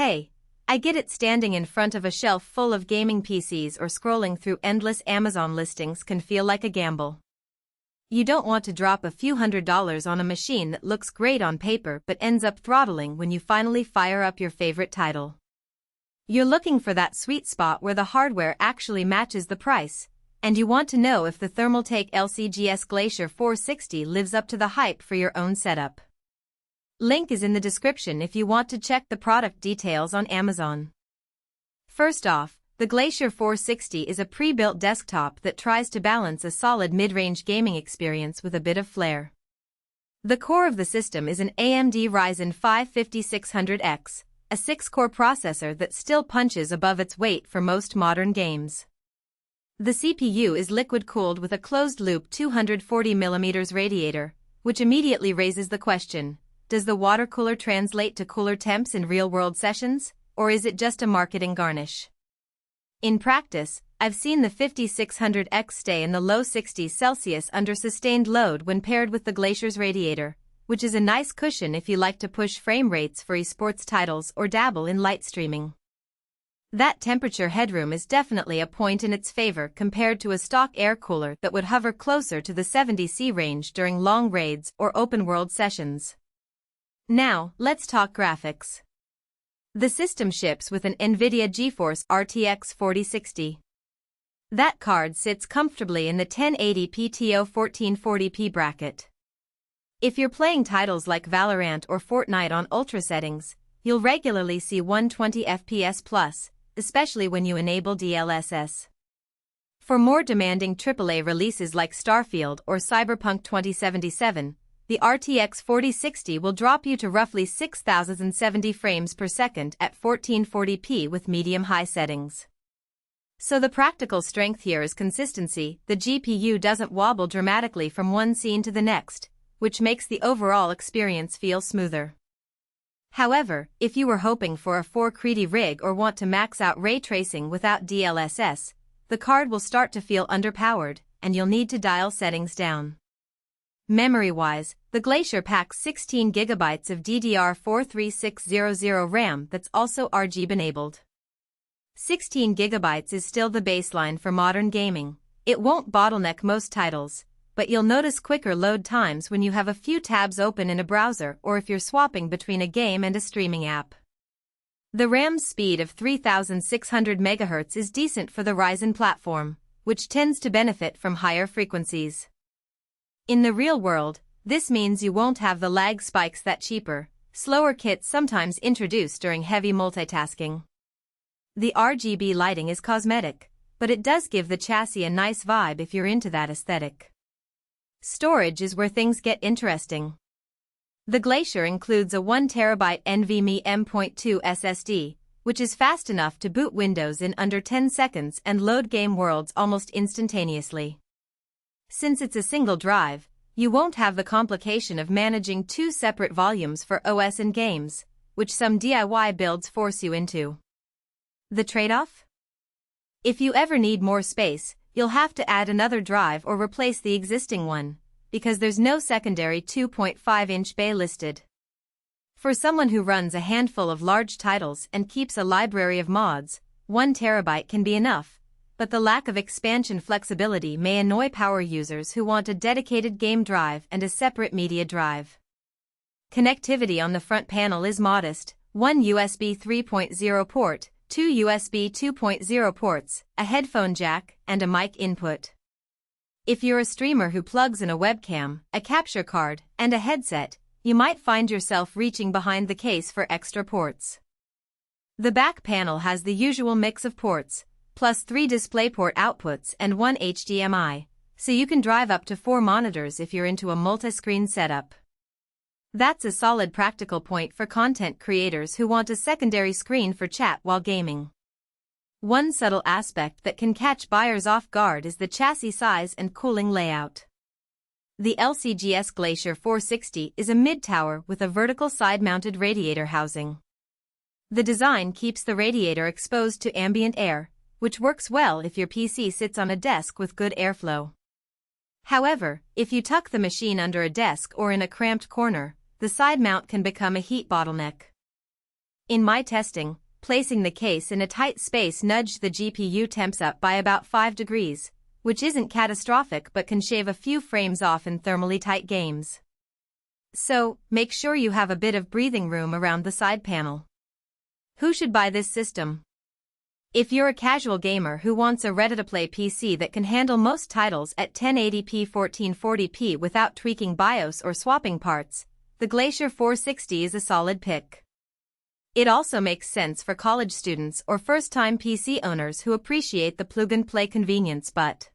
Hey, I get it, standing in front of a shelf full of gaming PCs or scrolling through endless Amazon listings can feel like a gamble. You don't want to drop a few $100s on a machine that looks great on paper but ends up throttling when you finally fire up your favorite title. You're looking for that sweet spot where the hardware actually matches the price, and you want to know if the Thermaltake LCGS Glacier 460 lives up to the hype for your own setup. Link is in the description if you want to check the product details on Amazon. First off, the Glacier 460 is a pre-built desktop that tries to balance a solid mid-range gaming experience with a bit of flair. The core of the system is an AMD Ryzen 5 5600X, a 6-core processor that still punches above its weight for most modern games. The CPU is liquid-cooled with a closed-loop 240mm radiator, which immediately raises the question: does the water cooler translate to cooler temps in real-world sessions, or is it just a marketing garnish? In practice, I've seen the 5600X stay in the low 60s Celsius under sustained load when paired with the Glacier's radiator, which is a nice cushion if you like to push frame rates for esports titles or dabble in light streaming. That temperature headroom is definitely a point in its favor compared to a stock air cooler that would hover closer to the 70°C range during long raids or open-world sessions. Now, let's talk graphics. The system ships with an NVIDIA GeForce RTX 4060. That card sits comfortably in the 1080p to 1440p bracket. If you're playing titles like Valorant or Fortnite on ultra settings, you'll regularly see 120 FPS plus, especially when you enable DLSS. For more demanding AAA releases like Starfield or Cyberpunk 2077, the RTX 4060 will drop you to roughly 6070 frames per second at 1440p with medium-high settings. So the practical strength here is consistency. The GPU doesn't wobble dramatically from one scene to the next, which makes the overall experience feel smoother. However, if you were hoping for a 4K rig or want to max out ray tracing without DLSS, the card will start to feel underpowered, and you'll need to dial settings down. Memory-wise, the Glacier packs 16GB of DDR4 3600 RAM that's also RGB-enabled. 16GB is still the baseline for modern gaming. It won't bottleneck most titles, but you'll notice quicker load times when you have a few tabs open in a browser or if you're swapping between a game and a streaming app. The RAM's speed of 3600 MHz is decent for the Ryzen platform, which tends to benefit from higher frequencies. In the real world, this means you won't have the lag spikes that cheaper, slower kits sometimes introduce during heavy multitasking. The RGB lighting is cosmetic, but it does give the chassis a nice vibe if you're into that aesthetic. Storage is where things get interesting. The Glacier includes a 1TB NVMe M.2 SSD, which is fast enough to boot Windows in under 10 seconds and load game worlds almost instantaneously. Since it's a single drive, you won't have the complication of managing two separate volumes for OS and games, which some DIY builds force you into. The trade-off? If you ever need more space, you'll have to add another drive or replace the existing one, because there's no secondary 2.5-inch bay listed. For someone who runs a handful of large titles and keeps a library of mods, 1 TB can be enough, but the lack of expansion flexibility may annoy power users who want a dedicated game drive and a separate media drive. Connectivity on the front panel is modest: one USB 3.0 port, two USB 2.0 ports, a headphone jack, and a mic input. If you're a streamer who plugs in a webcam, a capture card, and a headset, you might find yourself reaching behind the case for extra ports. The back panel has the usual mix of ports, plus 3 DisplayPort outputs and 1 HDMI, so you can drive up to 4 monitors if you're into a multi-screen setup. That's a solid practical point for content creators who want a secondary screen for chat while gaming. One subtle aspect that can catch buyers off guard is the chassis size and cooling layout. The LCGS Glacier 460 is a mid-tower with a vertical side-mounted radiator housing. The design keeps the radiator exposed to ambient air, which works well if your PC sits on a desk with good airflow. However, if you tuck the machine under a desk or in a cramped corner, the side mount can become a heat bottleneck. In my testing, placing the case in a tight space nudged the GPU temps up by about 5 degrees, which isn't catastrophic but can shave a few frames off in thermally tight games. So, make sure you have a bit of breathing room around the side panel. Who should buy this system? If you're a casual gamer who wants a ready-to-play PC that can handle most titles at 1080p 1440p without tweaking BIOS or swapping parts, the Glacier 460 is a solid pick. It also makes sense for college students or first-time PC owners who appreciate the plug-and-play convenience but